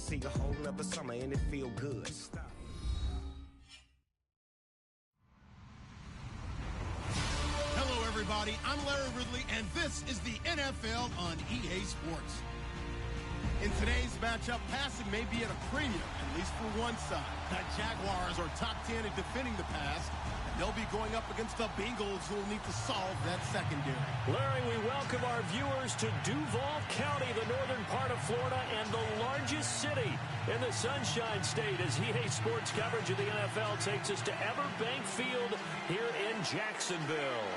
See a whole nother summer and it feel good. Stop. Hello, everybody. I'm Larry Ridley, and this is the NFL on EA Sports. In today's matchup, passing may be at a premium, at least for one side. The Jaguars are top 10 in defending the pass, and they'll be going up against the Bengals, who will need to solve that secondary. Larry, we welcome our viewers to Duval County, the northern part of Florida, and the largest city in the Sunshine State, as EA Sports coverage of the NFL takes us to Everbank Field here in Jacksonville.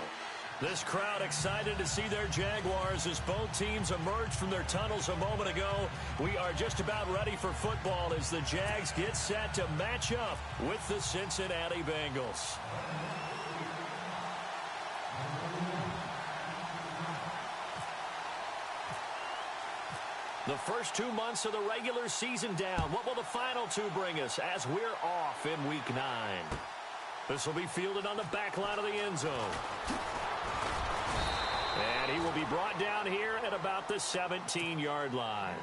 This crowd excited to see their Jaguars as both teams emerged from their tunnels a moment ago. We are just about ready for football as the Jags get set to match up with the Cincinnati Bengals. The first 2 months of the regular season down. What will the final two bring us as we're off in Week 9? This will be fielded on the back line of the end zone. And he will be brought down here at about the 17-yard line.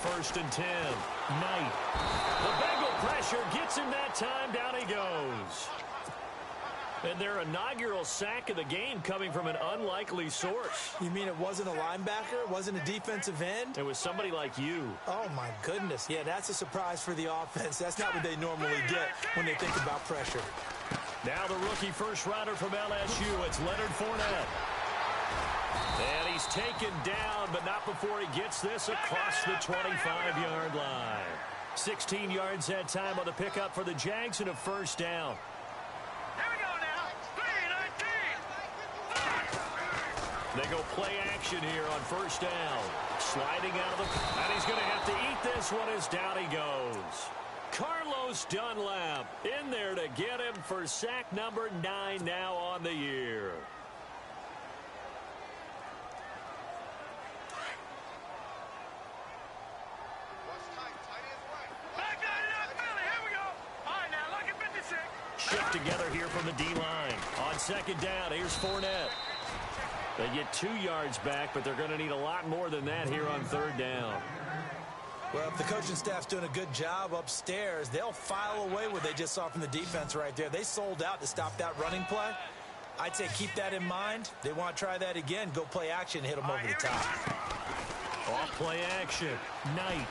First and 10. Knight. The Bengal pressure gets him that time. Down he goes. And their inaugural sack of the game coming from an unlikely source. You mean it wasn't a linebacker? It wasn't a defensive end? It was somebody like you. Oh, my goodness. Yeah, that's a surprise for the offense. That's not what they normally get when they think about pressure. Now the rookie first rounder from LSU. It's Leonard Fournette. And he's taken down, but not before he gets this across the 25-yard line. 16 yards that time on the pickup for the Jags and a first down. Here we go now. 3-19. They go play action here on first down. Sliding out of the... And he's going to have to eat this one as down he goes. Carlos Dunlap in there to get him for sack number 9 now on the year. Shift together here from the D-line. On second down, here's Fournette. They get 2 yards back, but they're going to need a lot more than that here on third down. Well, if the coaching staff's doing a good job upstairs, they'll file away what they just saw from the defense right there. They sold out to stop that running play. I'd say keep that in mind. They want to try that again. Go play action, hit them over the top. Off play action. Knight.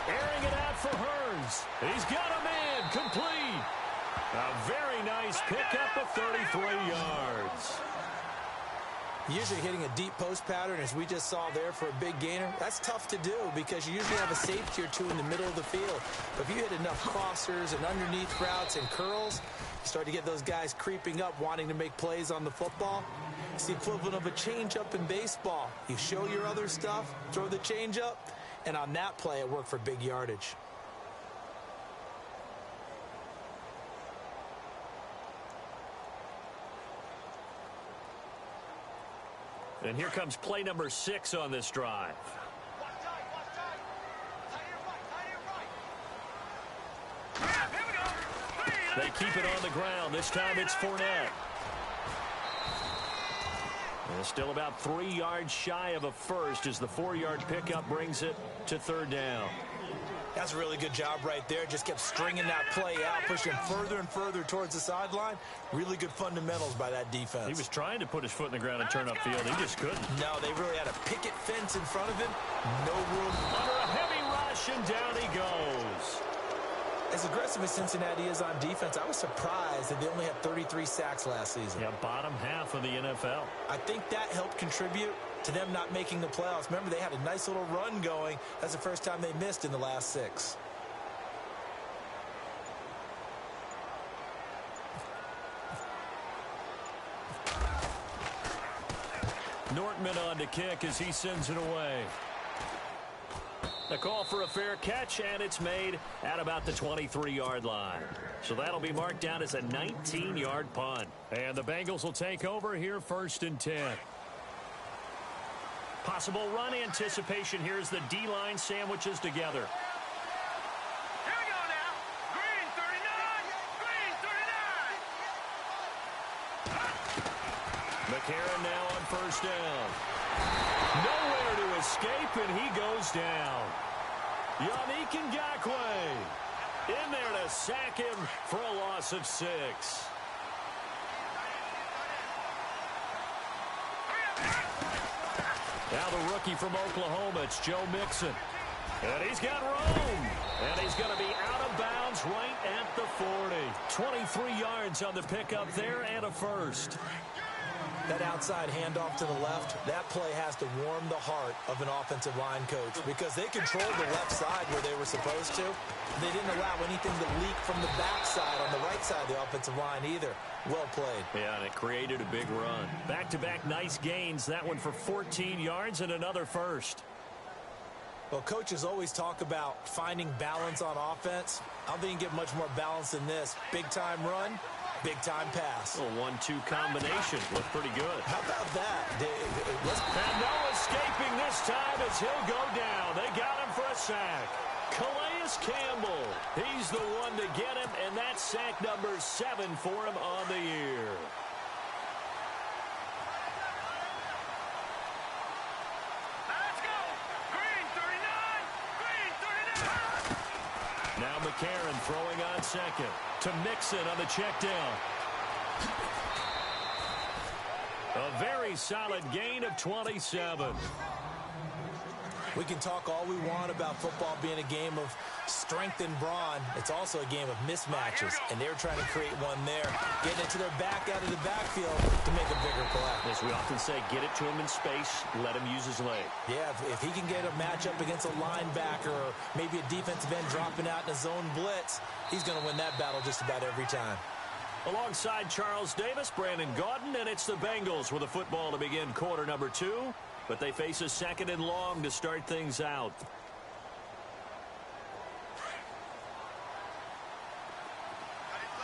Airing it out for Hearns. He's got a man. Complete. A very nice pickup of 33 yards. Usually hitting a deep post pattern, as we just saw there for a big gainer, that's tough to do because you usually have a safety or two in the middle of the field. But if you hit enough crossers and underneath routes and curls, you start to get those guys creeping up, wanting to make plays on the football. It's the equivalent of a changeup in baseball. You show your other stuff, throw the changeup, and on that play, it worked for big yardage. And here comes play number 6 on this drive. They keep it on the ground. This time it's Fournette. And still about 3 yards shy of a first as the 4-yard pickup brings it to third down. That's a really good job right there. Just kept stringing that play out, pushing further and further towards the sideline. Really good fundamentals by that defense. He was trying to put his foot in the ground and turn upfield. He just couldn't. No, they really had a picket fence in front of him. No room. Under a heavy rush, and down he goes. As aggressive as Cincinnati is on defense, I was surprised that they only had 33 sacks last season. Yeah, bottom half of the NFL. I think that helped contribute to them not making the playoffs. Remember, they had a nice little run going. That's the first time they missed in the last 6. Nortman on to kick as he sends it away. A call for a fair catch, and it's made at about the 23-yard line. So that'll be marked down as a 19-yard punt. And the Bengals will take over here 1st and 10. Possible run anticipation. Here's the D-line sandwiches together. Here we go now. Green 39. Green 39. McCarron now on 1st down. Nowhere to escape, and he goes down. Yannick Ngakoue in there to sack him for a loss of 6. Now the rookie from Oklahoma, it's Joe Mixon. And he's got room. And he's going to be out of bounds right at the 40. 23 yards on the pickup there and a first. That outside handoff to the left, that play has to warm the heart of an offensive line coach because they controlled the left side where they were supposed to. They didn't allow anything to leak from the backside on the right side of the offensive line either. Well played. Yeah, and it created a big run. Back-to-back nice gains. That one for 14 yards and another first. Well, coaches always talk about finding balance on offense. I don't think you can get much more balance than this. Big-time run. Big-time pass. A 1-2 combination. Looked pretty good. How about that? And no escaping this time as he'll go down. They got him for a sack. Calais Campbell. He's the one to get him, and that's sack number 7 for him on the year. Let's go. Green 39. Green 39. Now McCarron throwing on second. To Mixon on the check down. A very solid gain of 27. We can talk all we want about football being a game of strength and brawn. It's also a game of mismatches, and they're trying to create one there, getting it to their back out of the backfield to make a bigger play. As we often say, get it to him in space, let him use his leg. Yeah, if he can get a matchup against a linebacker or maybe a defensive end dropping out in a zone blitz, he's going to win that battle just about every time. Alongside Charles Davis, Brandon Gaudin, and it's the Bengals with a football to begin quarter number 2. But they face a 2nd and long to start things out.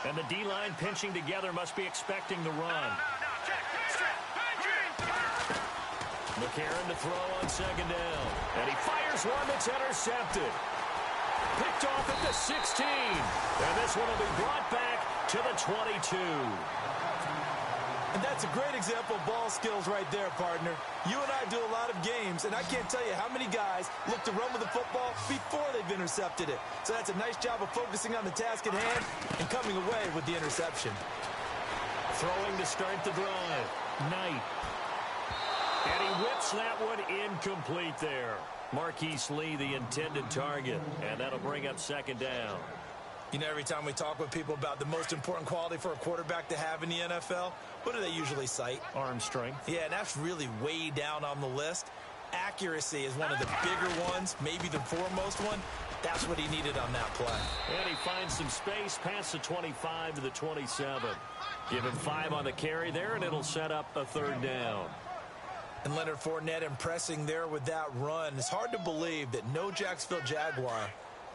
And the D-line pinching together must be expecting the run. McCarron to throw on 2nd down. And he fires one that's intercepted. Picked off at the 16. And this one will be brought back to the 22. And that's a great example of ball skills right there, partner. You and I do a lot of games, and I can't tell you how many guys look to run with the football before they've intercepted it. So that's a nice job of focusing on the task at hand and coming away with the interception. Throwing to start the drive. Knight. And he whips that one incomplete there. Marquise Lee, the intended target. And that'll bring up 2nd down. You know, every time we talk with people about the most important quality for a quarterback to have in the NFL, what do they usually cite? Arm strength. Yeah, and that's really way down on the list. Accuracy is one of the bigger ones, maybe the foremost one. That's what he needed on that play. And he finds some space past the 25 to the 27. Give him 5 on the carry there, and it'll set up a 3rd down. And Leonard Fournette impressing there with that run. It's hard to believe that no Jacksonville Jaguar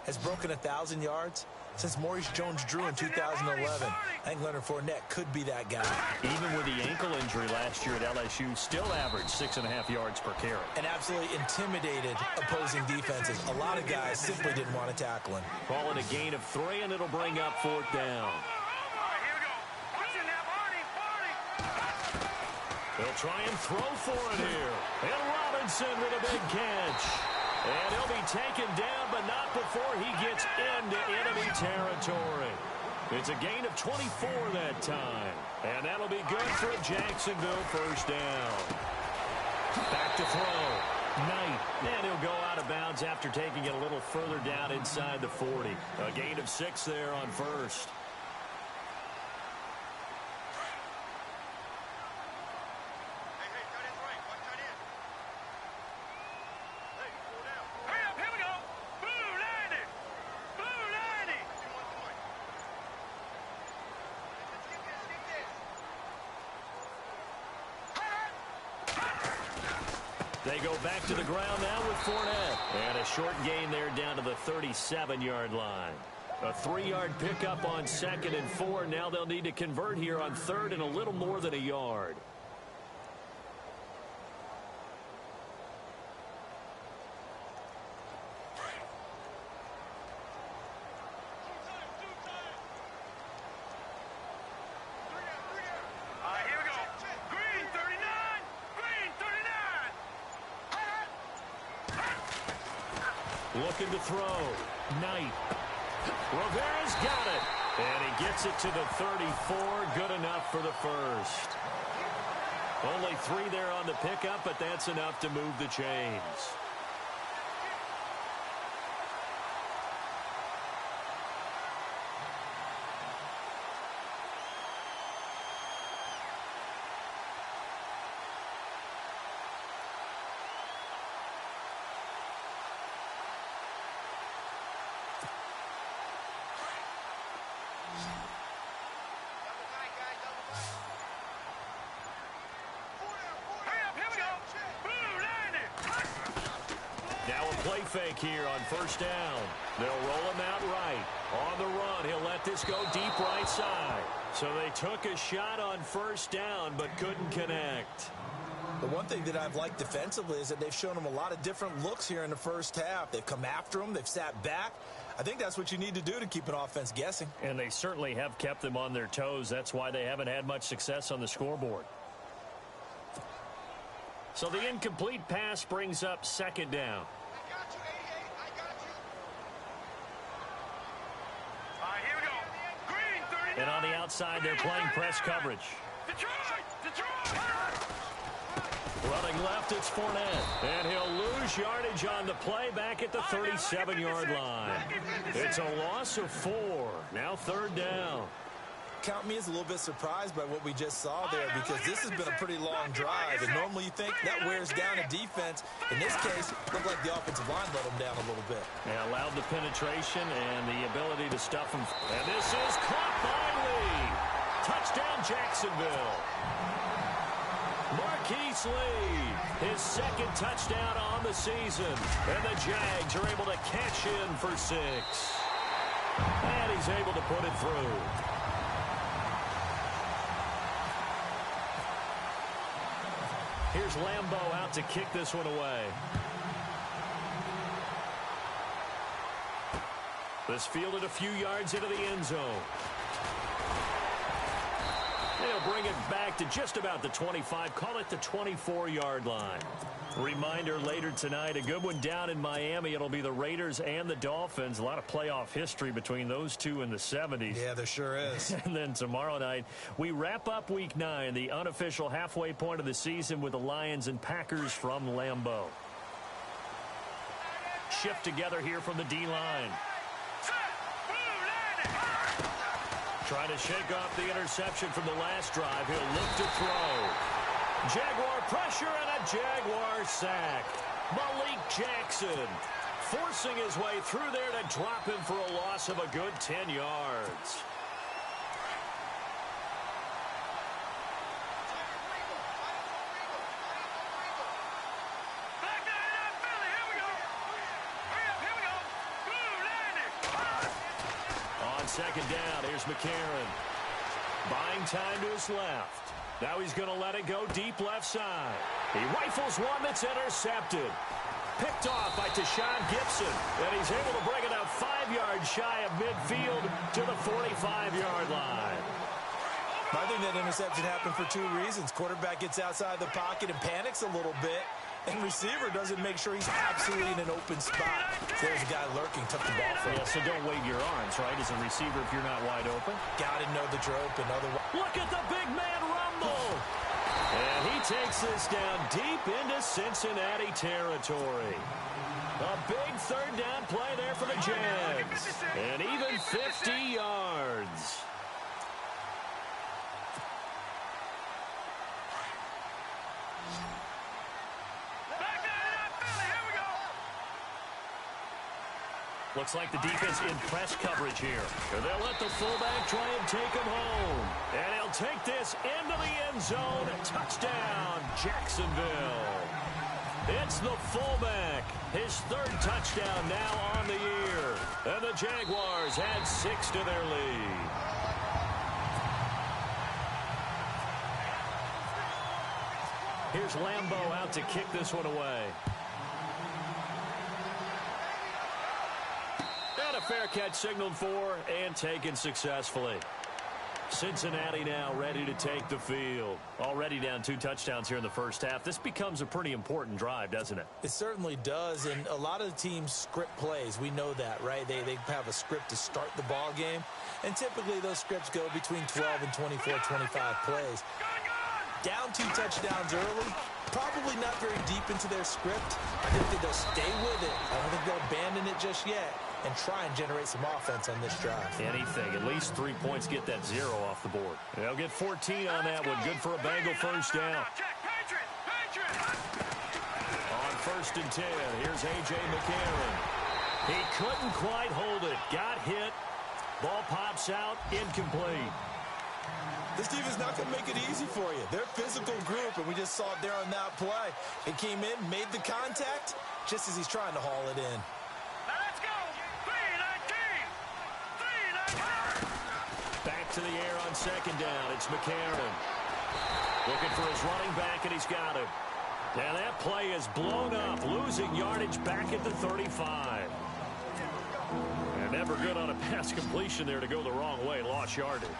has broken 1,000 yards since Maurice Jones-Drew in 2011. I think Leonard Fournette could be that guy. Even with the ankle injury last year at LSU, still averaged 6.5 yards per carry. And absolutely intimidated opposing defenses. A lot of guys simply didn't want to tackle him. Call it a gain of 3, and it'll bring up 4th down. They'll try and throw for it here. And Robinson with a big catch. And he'll be taken down, but not before he gets into enemy territory. It's a gain of 24 that time. And that'll be good for a Jacksonville 1st down. Back to throw. Knight. And he'll go out of bounds after taking it a little further down inside the 40. A gain of 6 there on 1st. They go back to the ground now with Fournette. And a short gain there down to the 37-yard line. A 3-yard pickup on 2nd and 4. Now they'll need to convert here on 3rd and a little more than a yard. Looking to throw. Knight. Rivera's got it. And he gets it to the 34. Good enough for the first. Only 3 there on the pickup, but that's enough to move the chains. Play fake here on 1st down. They'll roll him out right. On the run, he'll let this go deep right side. So they took a shot on 1st down, but couldn't connect. The one thing that I've liked defensively is that they've shown him a lot of different looks here in the first half. They've come after him. They've sat back. I think that's what you need to do to keep an offense guessing. And they certainly have kept them on their toes. That's why they haven't had much success on the scoreboard. So the incomplete pass brings up 2nd down. And on the outside, they're playing press coverage. Running left, it's Fournette. And he'll lose yardage on the play back at the 37-yard line. It's a loss of 4. Now 3rd down. Count me as a little bit surprised by what we just saw there, because this has been a pretty long drive, and normally you think that wears down a defense. In this case, it looked like the offensive line let them down a little bit. They allowed the penetration and the ability to stuff them. And this is caught by Lee. Touchdown, Jacksonville. Marquise Lee, his 2nd touchdown on the season. And the Jags are able to catch in for 6. And he's able to put it through. Here's Lambeau out to kick this one away. This fielded a few yards into the end zone. They'll bring it back to just about the 25. Call it the 24-yard line. Reminder later tonight, a good one down in Miami. It'll be the Raiders and the Dolphins. A lot of playoff history between those two in the 70s. Yeah, there sure is. And then tomorrow night, we wrap up Week 9, the unofficial halfway point of the season, with the Lions and Packers from Lambeau. Shift together here from the D-line. Trying to shake off the interception from the last drive. He'll look to throw. Jaguar pressure and a Jaguar sack. Malik Jackson forcing his way through there to drop him for a loss of a good 10 yards. On 2nd down, here's McCarron. Buying time to his left. Now he's going to let it go deep left side. He rifles one that's intercepted. Picked off by Tashawn Gibson. And he's able to bring it out 5 yards shy of midfield to the 45-yard line. I think that interception happened for 2 reasons. Quarterback gets outside the pocket and panics a little bit. And receiver doesn't make sure he's absolutely in an open spot. So there's a guy lurking, took the ball from him. Yeah, so don't wave your arms, right, as a receiver if you're not wide open. Got to know that you're open. Otherwise, look at the big man rumble. And he takes this down deep into Cincinnati territory. A big 3rd down play there for the Jags. And even 50 yards. Looks like the defense in press coverage here. They'll let the fullback try and take him home. And he'll take this into the end zone. Touchdown, Jacksonville. It's the fullback. His third touchdown now on the year. And the Jaguars add 6 to their lead. Here's Lambeau out to kick this one away. And a fair catch signaled for and taken successfully. Cincinnati now ready to take the field. Already down 2 touchdowns here in the first half. This becomes a pretty important drive, doesn't it? It certainly does, and a lot of the teams script plays. We know that, right? They have a script to start the ball game, and typically those scripts go between 12 and 24, 25 plays. Down 2 touchdowns early, probably not very deep into their script. I think that they'll stay with it. I don't think they'll abandon it just yet and try and generate some offense on this drive. Anything. At least 3 points get that 0 off the board. They'll get 14 on that one. Good for a Bengal first down. On 1st and 10, here's A.J. McCarron. He couldn't quite hold it. Got hit. Ball pops out. Incomplete. This defense is not going to make it easy for you. They're a physical group, and we just saw it there on that play. He came in, made the contact, just as he's trying to haul it in. Now let's go. 3-19. Back to the air on 2nd down. It's McCarron. Looking for his running back, and he's got him. And that play is blown up, losing yardage back at the 35. And never good on a pass completion there to go the wrong way. Lost yardage.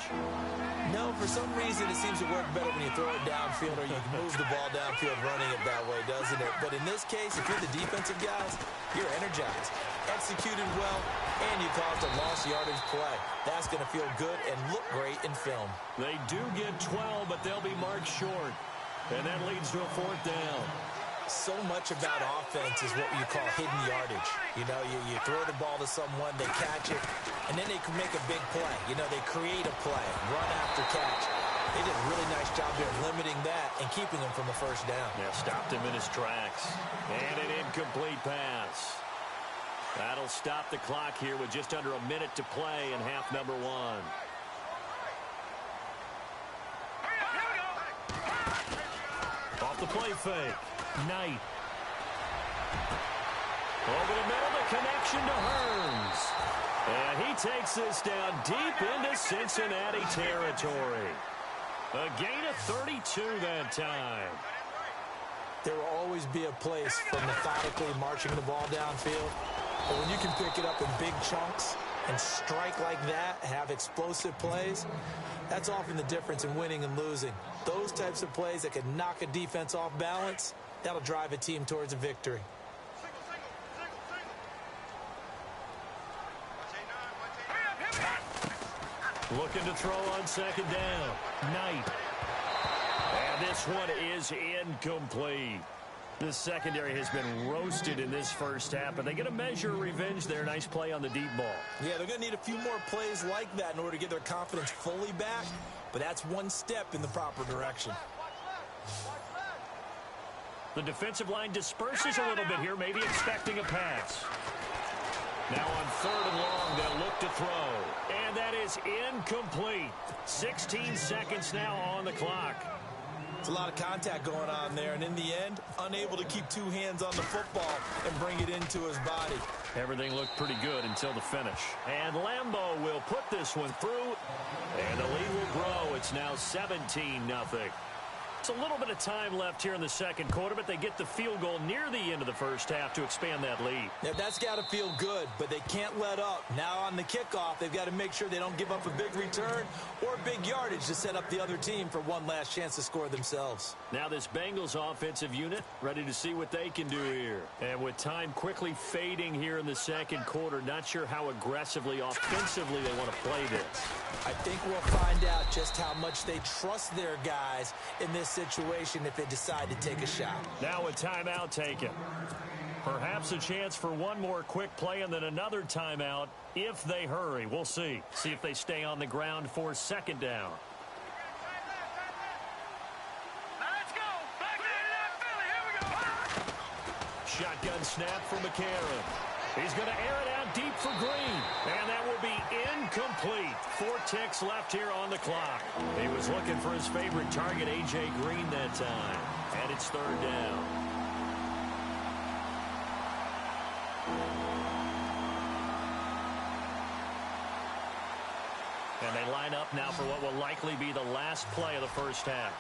No, for some reason it seems to work better when you throw it downfield or you move the ball downfield running it that way, doesn't it? But in this case, if you're the defensive guys, you're energized, executed well, and you caused a lost yardage play. That's going to feel good and look great in film. They do get 12, but they'll be marked short. And that leads to a 4th down. So much about offense is what you call hidden yardage. You know, you throw the ball to someone, they catch it, and then they can make a big play. You know, they create a play, run after catch. They did a really nice job there limiting that and keeping him from the first down. Yeah, stopped him in his tracks. And an incomplete pass. That'll stop the clock here with just under a minute to play in half number 1. Off the play fake. Knight. Over the middle, the connection to Hearns. And he takes this down deep into Cincinnati territory. A gain of 32 that time. There will always be a place for methodically marching the ball downfield. But when you can pick it up in big chunks and strike like that, have explosive plays, that's often the difference in winning and losing. Those types of plays that can knock a defense off balance, that'll drive a team towards a victory. Looking to throw on 2nd down. Knight. And this one is incomplete. The secondary has been roasted in this first half, and they get a measure of revenge there. Nice play on the deep ball. Yeah, they're going to need a few more plays like that in order to get their confidence fully back, but that's one step in the proper direction. The defensive line disperses a little bit here, maybe expecting a pass. Now on 3rd and long, they'll look to throw. And that is incomplete. 16 seconds now on the clock. It's a lot of contact going on there, and in the end, unable to keep 2 hands on the football and bring it into his body. Everything looked pretty good until the finish. And Lambeau will put this one through, and the lead will grow. It's now 17-0. It's a little bit of time left here in the second quarter, but they get the field goal near the end of the first half to expand that lead. Yeah, that's got to feel good, but they can't let up. Now on the kickoff, they've got to make sure they don't give up a big return or big yardage to set up the other team for one last chance to score themselves. Now this Bengals offensive unit ready to see what they can do here. And with time quickly fading here in the second quarter, not sure how aggressively, offensively they want to play this. I think we'll find out just how much they trust their guys in this situation if they decide to take a shot. Now a timeout taken. Perhaps a chance for one more quick play and then another timeout if they hurry. We'll see. See if they stay on the ground for 2nd down. Now let's go. Back into that Philly. Here we go. Shotgun snap for McCarron. He's going to air it out deep for Green. And that will be incomplete. 4 ticks left here on the clock. He was looking for his favorite target, A.J. Green, that time. And it's 3rd down. And they line up now for what will likely be the last play of the first half.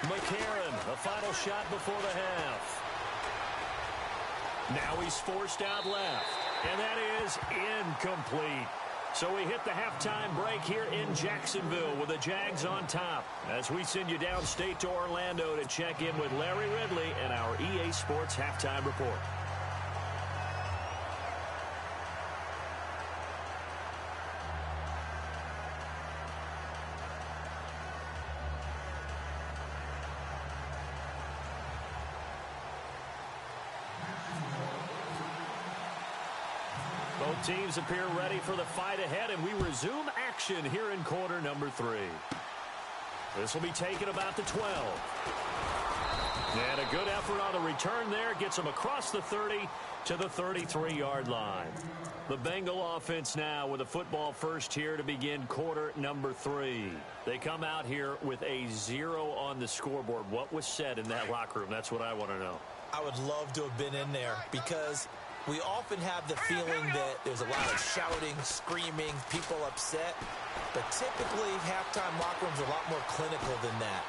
McCarron, a final shot before the half. Now he's forced out left, and that is incomplete. So we hit the halftime break here in Jacksonville with the Jags on top as we send you downstate to Orlando to check in with Larry Ridley and our EA Sports Halftime Report. Both teams appear ready for the fight ahead, and we resume action here in quarter number 3. This will be taken about the 12. And a good effort on the return there gets them across the 30 to the 33-yard line. The Bengal offense now with a football first here to begin quarter number 3. They come out here with a 0 on the scoreboard. What was said in that locker room? That's what I want to know. I would love to have been in there because we often have the feeling that there's a lot of shouting, screaming, people upset. But typically, halftime locker rooms are a lot more clinical than that.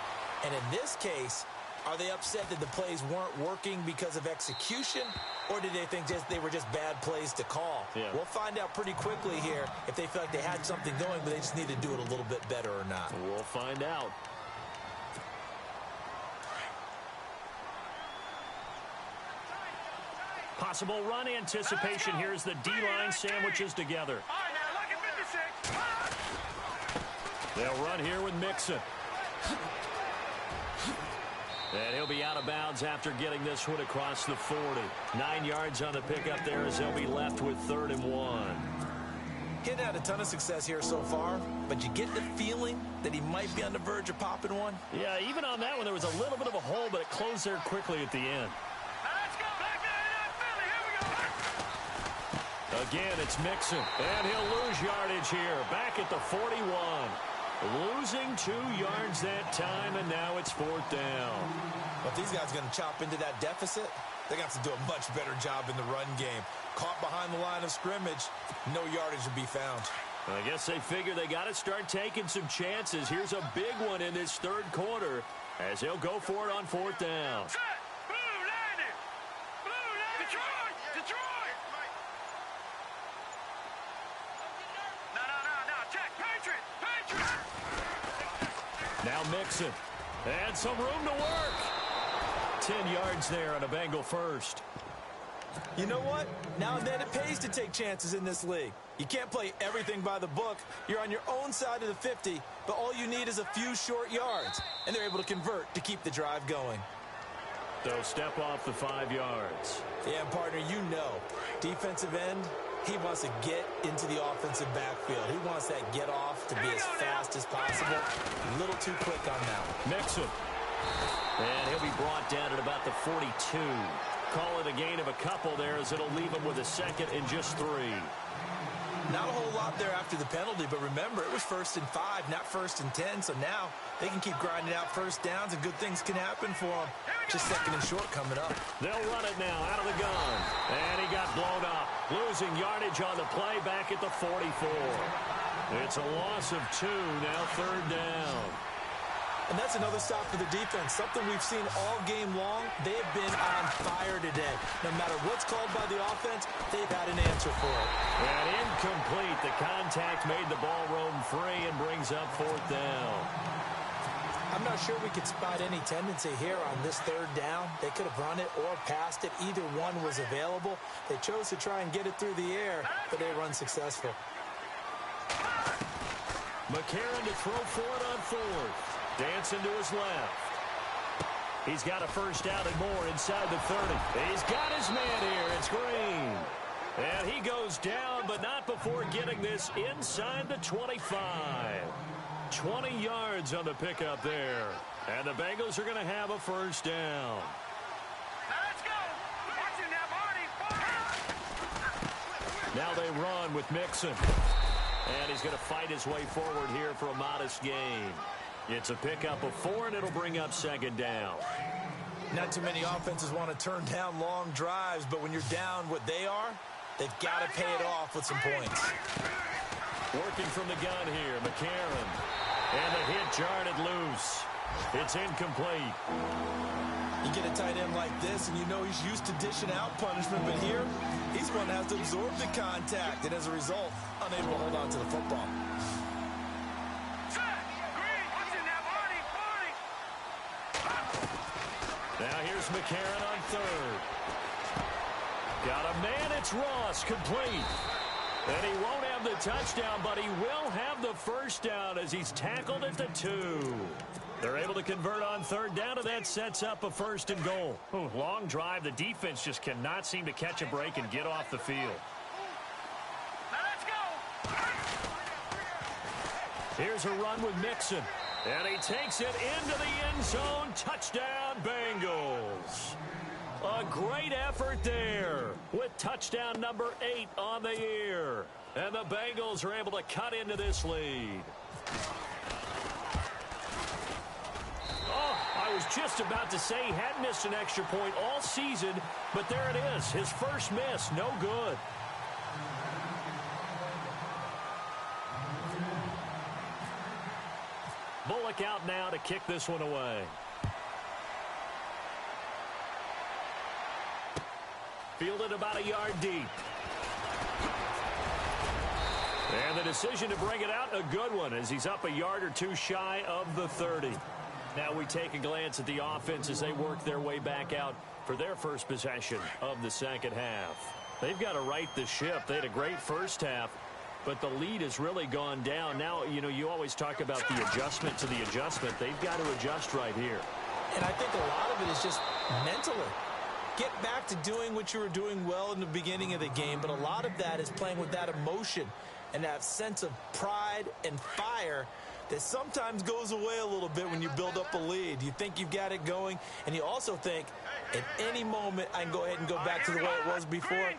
And in this case, are they upset that the plays weren't working because of execution? Or did they think they were just bad plays to call? Yeah. We'll find out pretty quickly here if they feel like they had something going, but they just need to do it a little bit better or not. We'll find out. Possible run anticipation. Here's the D-line sandwiches together. All right, now, look at 56. They'll run here with Mixon. And he'll be out of bounds after getting this one across the 40. 9 yards on the pickup there as they'll be left with 3rd and 1. He hadn't had a ton of success here so far, but you get the feeling that he might be on the verge of popping one. Yeah, even on that one, there was a little bit of a hole, but it closed there quickly at the end. Let's go back there in Philly. Here we go. Again, it's Mixon, and he'll lose yardage here. Back at the 41. Losing 2 yards that time, and now it's 4th down. But these guys are going to chop into that deficit. They're going to have to do a much better job in the run game. Caught behind the line of scrimmage, no yardage will be found. I guess they figure they got to start taking some chances. Here's a big one in this 3rd quarter as they'll go for it on 4th down. Set. Blue landed. Blue landed. Detroit. Detroit. No. Check. Patriot. Patriot. Now Mixon. And some room to work. 10 yards there on a Bengal first. You know what? Now and then it pays to take chances in this league. You can't play everything by the book. You're on your own side of the 50, but all you need is a few short yards. And they're able to convert to keep the drive going. They'll step off the 5 yards. Yeah, partner, you know, defensive end, he wants to get into the offensive backfield. He wants that get off to be as fast as possible. A little too quick on that. Mixon. And he'll be brought down at about the 42. Call it a gain of a couple there as it'll leave him with a 2nd and just 3. Not a whole lot there after the penalty, but remember, it was 1st and 5, not 1st and 10, so now they can keep grinding out first downs and good things can happen for them. Just 2nd and short coming up. They'll run it now out of the gun. And he got blown up. Losing yardage on the play back at the 44. It's a loss of 2, now 3rd down. And that's another stop for the defense. Something we've seen all game long. They have been on fire today. No matter what's called by the offense, they've had an answer for it. And incomplete. The contact made the ball roam free and brings up 4th down. I'm not sure we could spot any tendency here on this 3rd down. They could have run it or passed it. Either one was available. They chose to try and get it through the air, but they were unsuccessful. McCarron to throw for it on 4th. Dancing to his left. He's got a first down and more inside the 30. He's got his man here. It's Green. And he goes down, but not before getting this inside the 25. 20 yards on the pickup there. And the Bengals are going to have a first down. Now let's go. Watch it now, Marty. Now they run with Mixon. And he's going to fight his way forward here for a modest gain. It's a pickup of 4, and it'll bring up 2nd down. Not too many offenses want to turn down long drives, but when you're down what they are, they've got to pay it off with some points. Working from the gun here, McCarron. And the hit jarred it loose. It's incomplete. You get a tight end like this, and you know he's used to dishing out punishment, but here, he's one that has to absorb the contact, and as a result, unable to hold on to the football. Now here's McCarron on third. Got a man, it's Ross, complete. And he won't have the touchdown, but he will have the first down as he's tackled at the 2. They're able to convert on third down, and that sets up a 1st and goal. Ooh, long drive. The defense just cannot seem to catch a break and get off the field. Let's go. Here's a run with Mixon. And he takes it into the end zone. Touchdown, Bengals. A great effort there with touchdown number 8 on the year. And the Bengals are able to cut into this lead. Oh, I was just about to say he had missed an extra point all season, but there it is. His first miss, no good. Bullock out now to kick this one away. Fielded about a yard deep. And the decision to bring it out, a good one, as he's up a yard or two shy of the 30. Now we take a glance at the offense as they work their way back out for their first possession of the second half. They've got to right the ship. They had a great first half, but the lead has really gone down. Now, you know, you always talk about the adjustment to the adjustment. They've got to adjust right here. And I think a lot of it is just mentally. Get back to doing what you were doing well in the beginning of the game, but a lot of that is playing with that emotion and that sense of pride and fire that sometimes goes away a little bit when you build up a lead. You think you've got it going, and you also think at any moment I can go ahead and go back to the way it was before.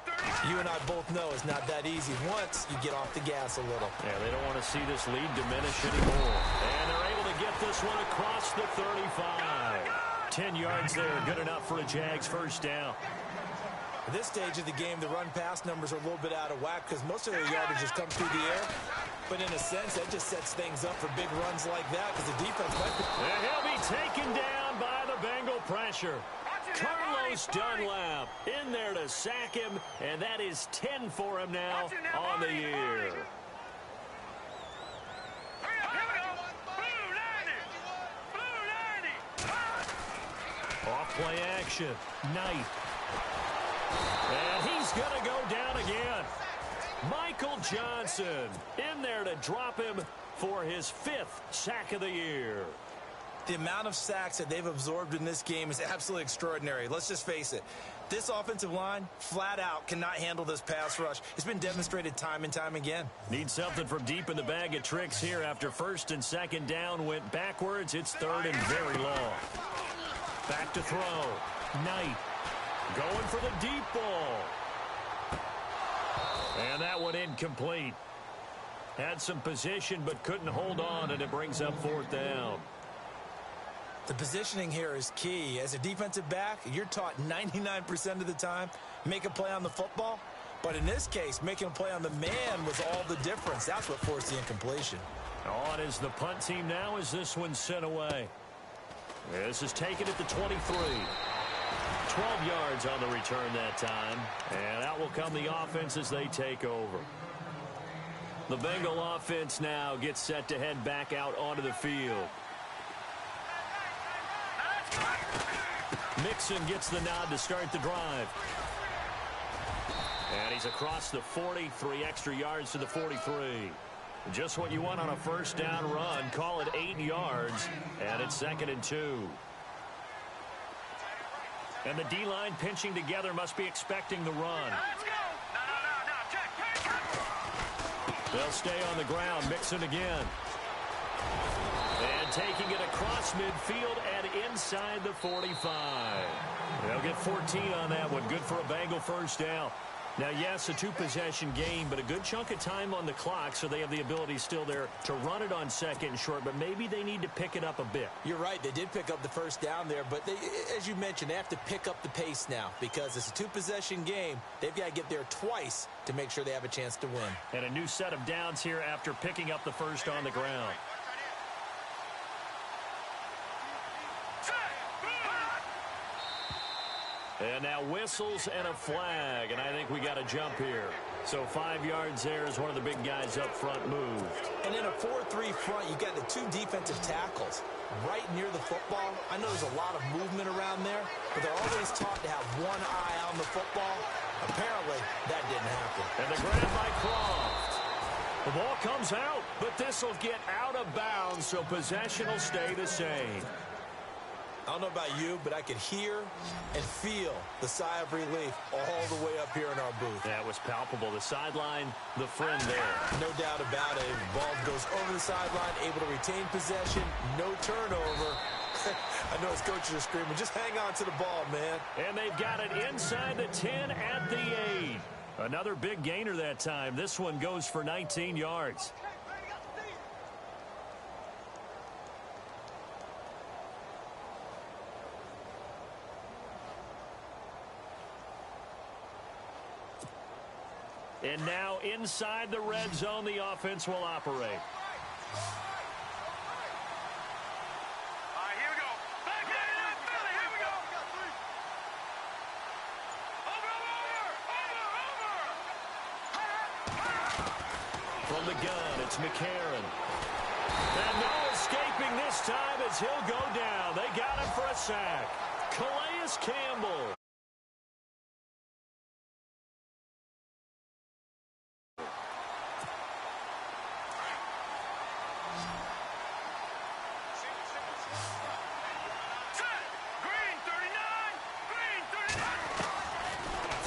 You and I both know it's not that easy once you get off the gas a little. Yeah, they don't want to see this lead diminish anymore. And they're able to get this one across the 35. 10 yards there, good enough for a Jags first down. At this stage of the game, the run-pass numbers are a little bit out of whack because most of their yardage just comes through the air. But in a sense, that just sets things up for big runs like that because the defense might be... And he'll be taken down by the Bengal pressure. Carlos Dunlap in there to sack him, and that is 10 for him now on the year. Off-play action. Knight. And he's going to go down again. Michael Johnson in there to drop him for his 5th sack of the year. The amount of sacks that they've absorbed in this game is absolutely extraordinary. Let's just face it. This offensive line, flat out, cannot handle this pass rush. It's been demonstrated time and time again. Need something from deep in the bag of tricks here after 1st and 2nd down went backwards. It's 3rd and very long. Back to throw. Knight going for the deep ball. And that one incomplete. Had some position but couldn't hold on, and it brings up 4th down. The positioning here is key. As a defensive back, you're taught 99% of the time, make a play on the football. But in this case, making a play on the man was all the difference. That's what forced the incompletion. On is the punt team now as this one's sent away. This is taken at the 23. 12 yards on the return that time. And out will come the offense as they take over. The Bengal offense now gets set to head back out onto the field. Mixon gets the nod to start the drive. And he's across the 40, 3 extra yards to the 43. Just what you want on a first down run. Call it 8 yards, and it's 2nd and 2. And the D-line pinching together must be expecting the run. They'll stay on the ground. Mixon again. And taking it across midfield and inside the 45. They'll get 14 on that one. Good for a Bengal first down. Now, yes, a two-possession game, but a good chunk of time on the clock, so they have the ability still there to run it on second and short, but maybe they need to pick it up a bit. You're right. They did pick up the first down there, but they, as you mentioned, they have to pick up the pace now because it's a two-possession game. They've got to get there twice to make sure they have a chance to win. And a new set of downs here after picking up the first on the ground. And now whistles and a flag, and I think we got a jump here. So 5 yards there as one of the big guys up front moved. And in a 4-3 front, you got the two defensive tackles right near the football. I know there's a lot of movement around there, but they're always taught to have one eye on the football. Apparently, that didn't happen. And the grab by Croft. The ball comes out, but this will get out of bounds, so possession will stay the same. I don't know about you, but I could hear and feel the sigh of relief all the way up here in our booth. That was palpable. The sideline, the friend there. No doubt about it. Ball goes over the sideline, able to retain possession, no turnover. I know his coaches are screaming, just hang on to the ball, man. And they've got it inside the 10 at the 8. Another big gainer that time. This one goes for 19 yards. And now inside the red zone, the offense will operate. All right, here we go. Back there in that Philly. Here we go. Over. From the gun, it's McCarron. And no escaping this time as he'll go down. They got him for a sack. Calais Campbell.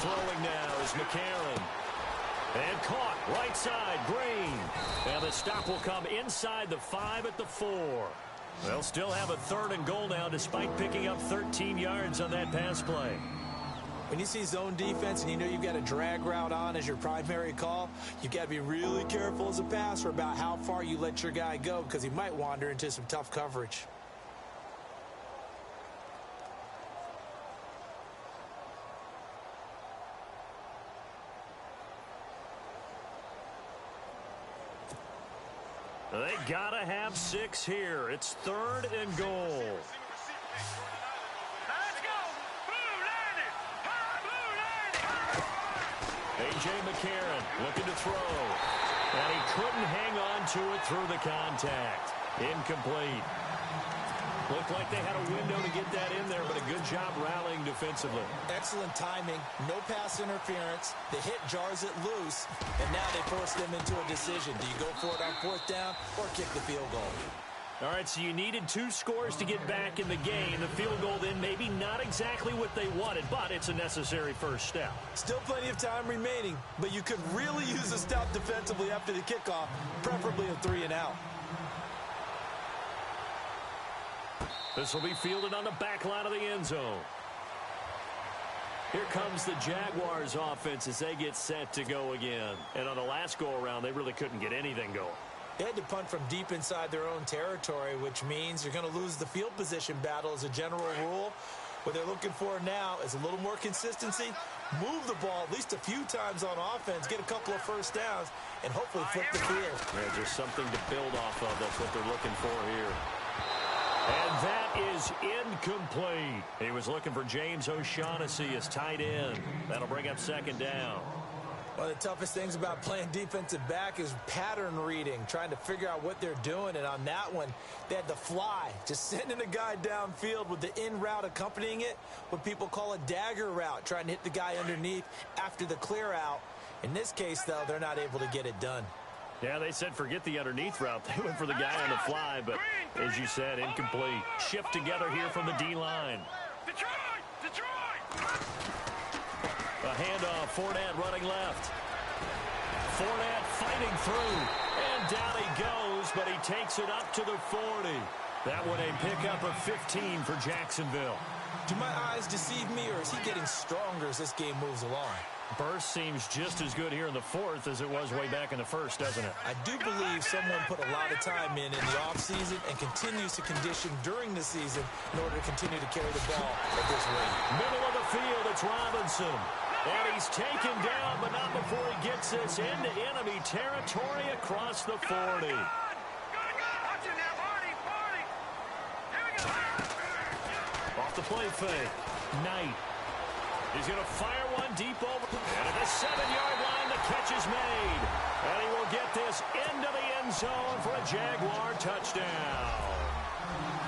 Throwing now is McCarron. And caught right side, Green. And the stop will come inside the 5 at the 4. They'll still have a 3rd and goal now despite picking up 13 yards on that pass play. When you see zone defense and you know you've got a drag route on as your primary call, you've got to be really careful as a passer about how far you let your guy go because he might wander into some tough coverage. They gotta have 6 here. It's 3rd and goal. Let's go. Blue landed. Blue landed. A.J. McCarron looking to throw. And he couldn't hang on to it through the contact. Incomplete. Looked like they had a window to get that in there, but a good job rallying defensively. Excellent timing, no pass interference. The hit jars it loose, and now they force them into a decision. Do you go for it on 4th down or kick the field goal? All right, so you needed 2 scores to get back in the game. The field goal then maybe not exactly what they wanted, but it's a necessary first step. Still plenty of time remaining, but you could really use a stop defensively after the kickoff, preferably a 3 and out. This will be fielded on the back line of the end zone. Here comes the Jaguars offense as they get set to go again. And on the last go-around, they really couldn't get anything going. They had to punt from deep inside their own territory, which means you're going to lose the field position battle as a general rule. What they're looking for now is a little more consistency, move the ball at least a few times on offense, get a couple of first downs, and hopefully flip the field. Yeah, just something to build off of. That's what they're looking for here. And that is incomplete. He was looking for James O'Shaughnessy as tight end. That'll bring up 2nd down. One of the toughest things about playing defensive back is pattern reading, trying to figure out what they're doing. And on that one, they had to fly, just sending a guy downfield with the in route accompanying it, what people call a dagger route, trying to hit the guy underneath after the clear out. In this case, though, they're not able to get it done. Yeah, they said forget the underneath route. They went for the guy on the fly, but as you said, incomplete. Shift together here from the D-line. Detroit! A handoff, Fournette running left. Fournette fighting through, and down he goes, but he takes it up to the 40. That one a pickup of 15 for Jacksonville. Do my eyes deceive me, or is he getting stronger as this game moves along? Burst seems just as good here in the fourth as it was way back in the first, doesn't it? I do believe someone put a lot of time in the offseason and continues to condition during the season in order to continue to carry the ball at this rate. Middle of the field, it's Robinson. And he's taken down, but not before he gets this into enemy territory across the 40. Off the play fake. Knight. He's going to fire one deep over. And at the 7-yard line, the catch is made. And he will get this into the end zone for a Jaguar touchdown.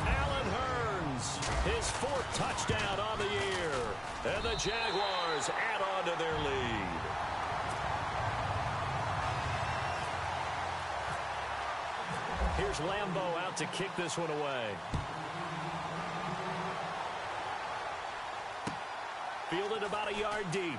Allen Hurns, his 4th touchdown on the year. And the Jaguars add on to their lead. Here's Lambeau out to kick this one away. Fielded about a yard deep.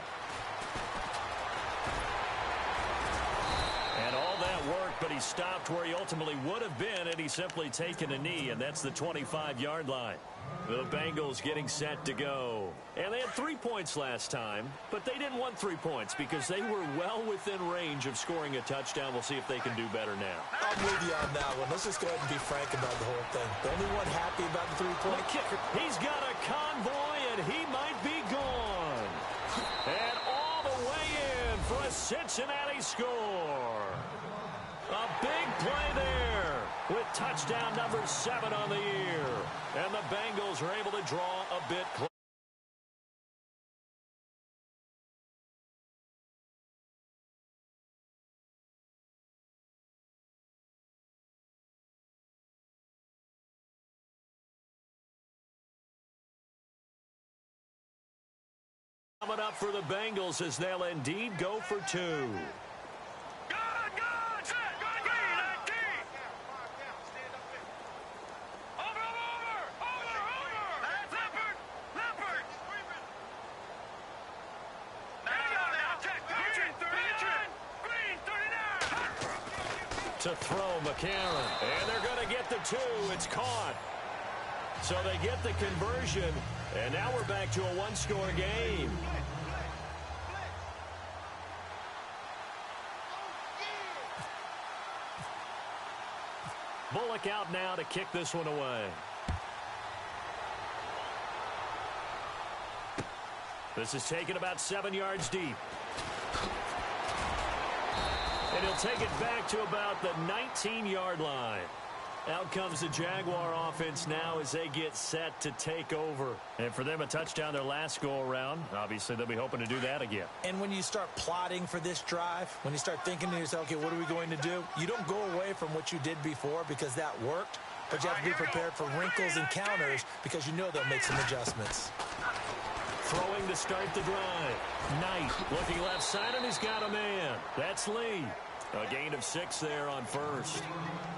And all that worked, but he stopped where he ultimately would have been had he simply taken a knee, and that's the 25-yard line. The Bengals getting set to go. And they had 3 points last time, but they didn't want 3 points because they were well within range of scoring a touchdown. We'll see if they can do better now. I'm with you on that one. Let's just go ahead and be frank about the whole thing. The only one happy about the 3-point. The kicker, he's got a convoy, and he might be gone. And all the way in for a Cincinnati score. A big play there with touchdown number 7 on the year. And the Bengals are able to draw a bit closer. Coming up for the Bengals as they'll indeed go for 2. To throw McCarron. And they're going to get the 2. It's caught. So they get the conversion. And now we're back to a 1-score game. Bullock out now to kick this one away. This is taken about 7 yards deep. And he'll take it back to about the 19-yard line. Out comes the Jaguar offense now as they get set to take over. And for them, a touchdown their last go-around. Obviously, they'll be hoping to do that again. And when you start plotting for this drive, when you start thinking to yourself, okay, what are we going to do? You don't go away from what you did before because that worked. But you have to be prepared for wrinkles and counters because you know they'll make some adjustments. Throwing to start the drive. Knight looking left side, and he's got a man. That's Lee. A gain of 6 there on first.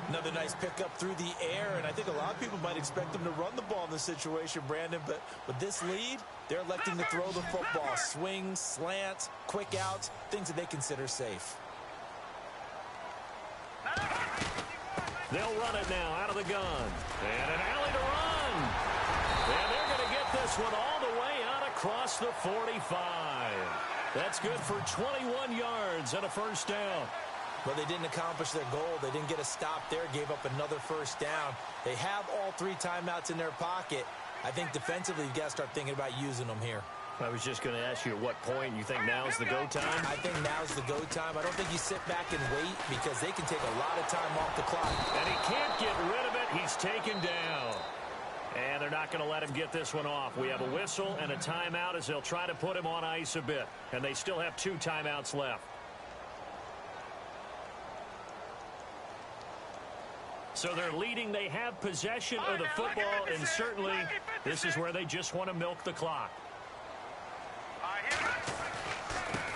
Another nice pickup through the air, and I think a lot of people might expect them to run the ball in this situation, Brandon, but with this lead, they're electing to throw the football. Swings, slants, quick outs, things that they consider safe. They'll run it now out of the gun. And an alley to run. And they're going to get this one all the way out across the 45. That's good for 21 yards and a first down. Well, they didn't accomplish their goal. They didn't get a stop there, gave up another first down. They have all 3 timeouts in their pocket. I think defensively, you've got to start thinking about using them here. I was just going to ask you at what point you think now's the go time? I think now's the go time. I don't think you sit back and wait because they can take a lot of time off the clock. And he can't get rid of it. He's taken down. And they're not going to let him get this one off. We have a whistle and a timeout as they'll try to put him on ice a bit. And they still have 2 timeouts left. So they're leading. They have possession of the football, and certainly this is where they just want to milk the clock.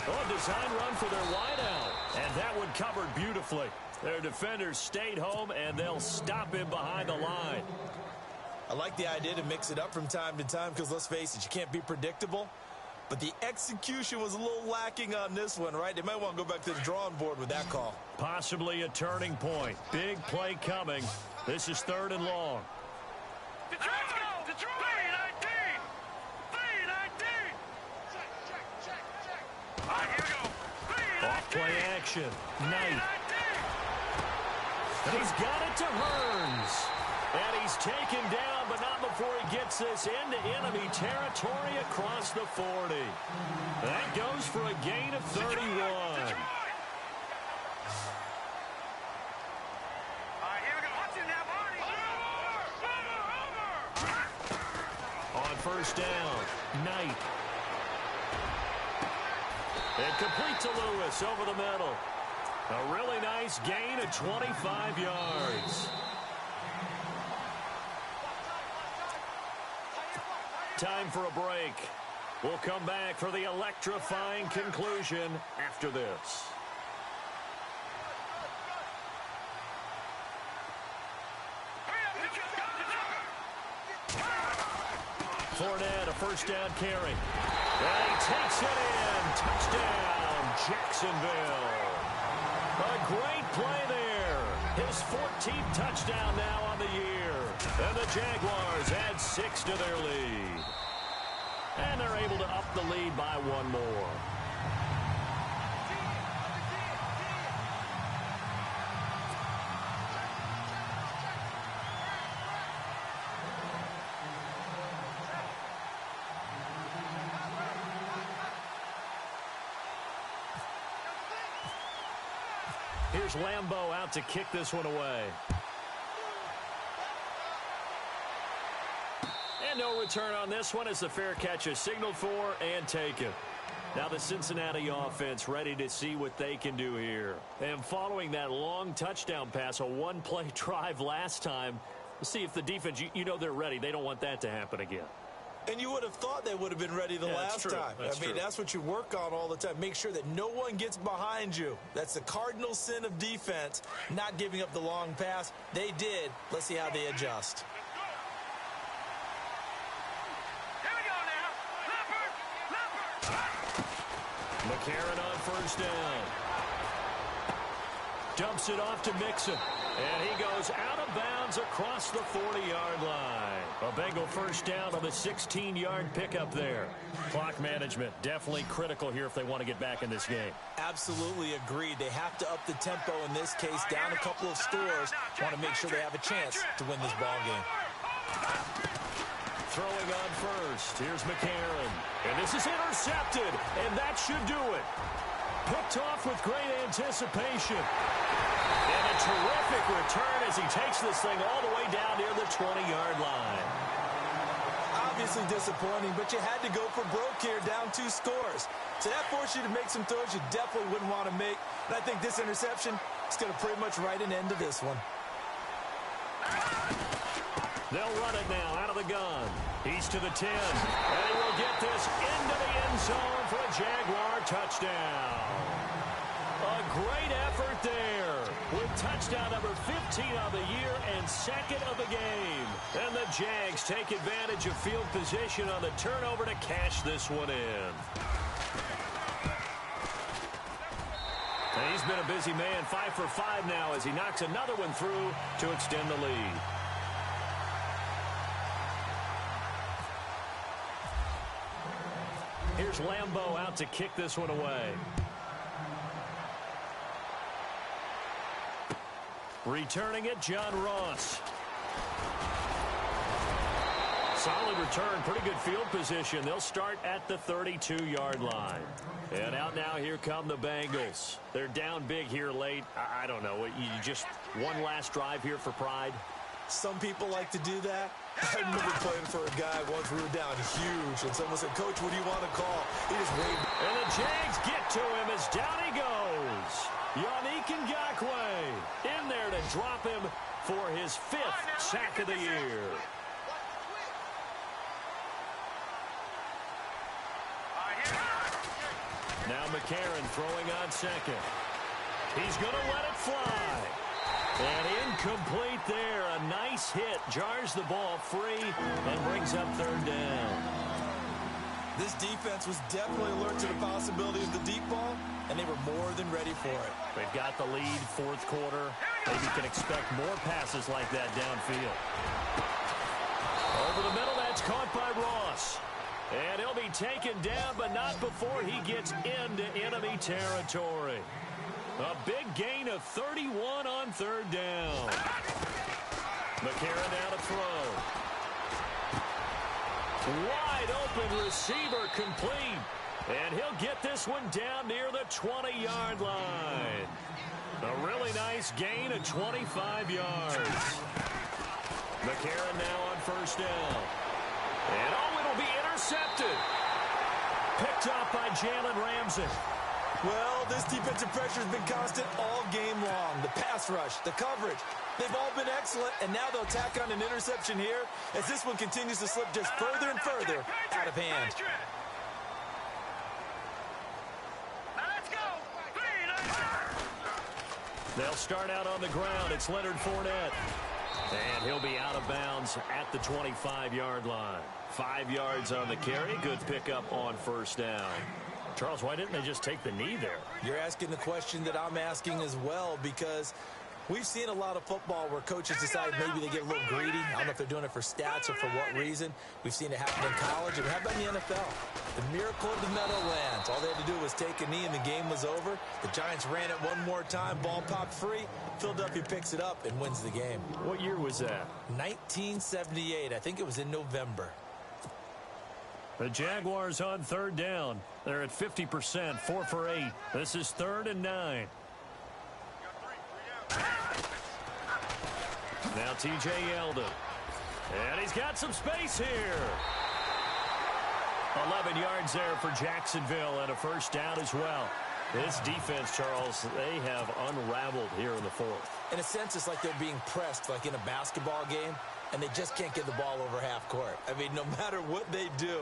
Oh, a design run for their wideout, and that one covered beautifully. Their defenders stayed home, and they'll stop him behind the line. I like the idea to mix it up from time to time because, let's face it, you can't be predictable. But the execution was a little lacking on this one, right? They might want to go back to the drawing board with that call. Possibly a turning point. Big play coming. This is 3rd and long. Let's go. Detroit. 319. 319. Check. All right, here we go. 319. Off play action. Knight. And he's got it to Hearns. And he's taken down, but not before he gets this into enemy territory across the 40. That goes for a gain of 31. Detroit. On first down, Knight. And complete to Lewis over the middle. A really nice gain of 25 yards. Time for a break. We'll come back for the electrifying conclusion after this. Fournette, a first down carry. And he takes it in. Touchdown, Jacksonville. A great play there. His 14th touchdown now on the year. And the Jaguars add 6 to their lead. And they're able to up the lead by one more. Here's Lambeau out to kick this one away. And no return on this one as the fair catch is signaled for and taken. Now the Cincinnati offense ready to see what they can do here. And following that long touchdown pass, a one-play drive last time, we'll see if the defense, you know they're ready. They don't want that to happen again. And you would have thought they would have been ready the last time. That's what you work on all the time. Make sure that no one gets behind you. That's the cardinal sin of defense, not giving up the long pass. They did. Let's see how they adjust. Here we go now. Leopard. McCarron on first down. Dumps it off to Mixon. And he goes out of bounds across the 40-yard line. A Bengal first down on the 16-yard pickup there. Clock management definitely critical here if they want to get back in this game. Absolutely agreed. They have to up the tempo in this case, down a couple of scores. Want to make sure they have a chance to win this ball game. Throwing on first. Here's McCarron. And this is intercepted. And that should do it. Picked off with great anticipation. And a terrific return as he takes this thing all the way down near the 20-yard line. Obviously disappointing, but you had to go for broke here, down 2 scores. So that forced you to make some throws you definitely wouldn't want to make. And I think this interception is going to pretty much write an end to this one. They'll run it now out of the gun. He's to the 10. And he will get this into the end zone for a Jaguar touchdown. A great effort there with touchdown number 15 of the year and second of the game. And the Jags take advantage of field position on the turnover to cash this one in. And he's been a busy man, 5 for 5 now as he knocks another one through to extend the lead. Here's Lambeau out to kick this one away. Returning it, John Ross. Solid return, pretty good field position. They'll start at the 32-yard line. And out now, here come the Bengals. They're down big here late. I don't know. You just one last drive here for pride? Some people like to do that. I remember playing for a guy once we were down huge, and someone said, "Coach, what do you want to call?" He just waved. And the Jags get to him as down he goes. Yannick Ngakoue in there to drop him for his 5th sack of the year. Now McCarron throwing on second. He's going to let it fly. And incomplete there. A nice hit. Jars the ball free and brings up 3rd down. This defense was definitely alert to the possibility of the deep ball, and they were more than ready for it. They've got the lead, 4th quarter. Maybe can expect more passes like that downfield. over the middle. That's caught by Ross. And he'll be taken down, but not before he gets into enemy territory. A big gain of 31 on third down. McCarron now to throw. Wide open receiver complete. And he'll get this one down near the 20-yard line. A really nice gain of 25 yards. McCarron now on first down. And it'll be intercepted. Picked off by Jalen Ramsey. Well, this defensive pressure has been constant all game long. The pass rush, the coverage, they've all been excellent, and now they'll tack on an interception here as this one continues to slip just further and further out of hand. They'll start out on the ground. It's Leonard Fournette. And he'll be out of bounds at the 25-yard line. 5 yards on the carry. Good pickup on first down. Charles, why didn't they just take the knee there? You're asking the question that I'm asking as well, because we've seen a lot of football where coaches decide maybe they get a little greedy. I don't know if they're doing it for stats or for what reason. We've seen it happen in college. And how about in the NFL? The miracle of the Meadowlands. All they had to do was take a knee and the game was over. The Giants ran it one more time. Ball popped free. Philadelphia picks it up and wins the game. What year was that? 1978. I think it was in November. The Jaguars on third down. They're at 50%, 4 for 8. This is 3rd and 9. Now T.J. Yeldon. And he's got some space here. 11 yards there for Jacksonville and a first down as well. This defense, Charles, they have unraveled here in the 4th. In a sense, it's like they're being pressed like in a basketball game, and they just can't get the ball over half court. I mean, no matter what they do,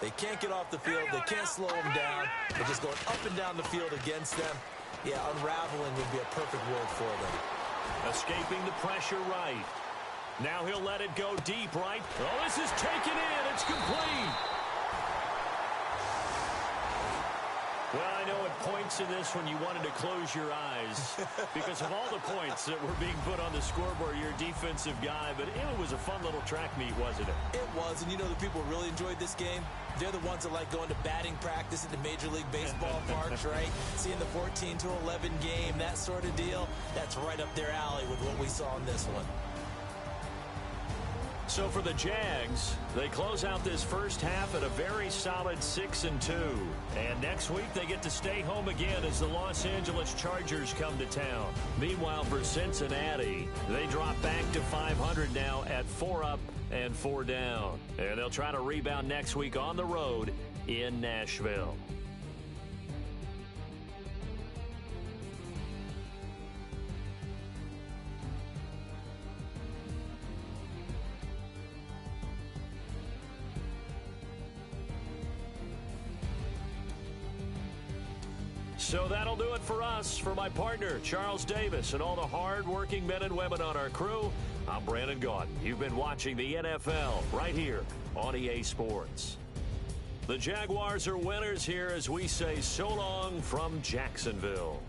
they can't get off the field. They can't slow them down. They're just going up and down the field against them. Yeah, unraveling would be a perfect word for them. Escaping the pressure right. Now he'll let it go deep right. Oh, this is taken in. It's complete. Well, I know at points in this when you wanted to close your eyes because of all the points that were being put on the scoreboard, you're a defensive guy, but it was a fun little track meet, wasn't it? It was, and you know the people who really enjoyed this game? They're the ones that like going to batting practice at the Major League Baseball parks, right? Seeing the 14-11 game, that sort of deal, that's right up their alley with what we saw in this one. So for the Jags, they close out this first half at a very solid 6-2. And next week they get to stay home again as the Los Angeles Chargers come to town. Meanwhile, for Cincinnati, they drop back to 500 now at 4 up and 4 down. And they'll try to rebound next week on the road in Nashville. So that'll do it for us. For my partner, Charles Davis, and all the hard-working men and women on our crew, I'm Brandon Gaudin. You've been watching the NFL right here on EA Sports. The Jaguars are winners here as we say so long from Jacksonville.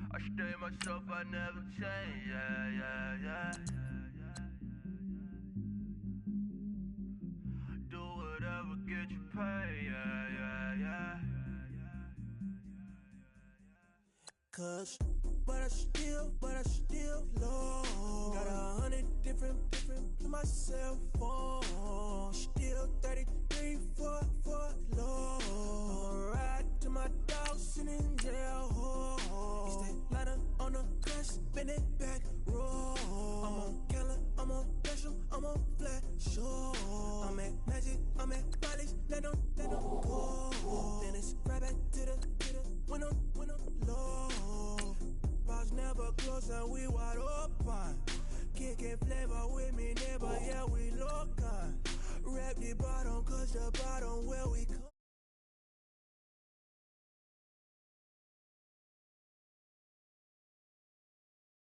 I stay myself, I never change, yeah. Do whatever, get you paid, yeah. Cause, but I still low. Got 100 different to my cell phone. Still 33 for low. I'ma ride to my dog sitting in jail. It's that lighter on the grass, bend it back, roll. I'm on Keller, I'm on Bishop, I'm on Flat Shore. I'm at Magic, I'm at Bally's, land the bottom, cause the bottom where we come.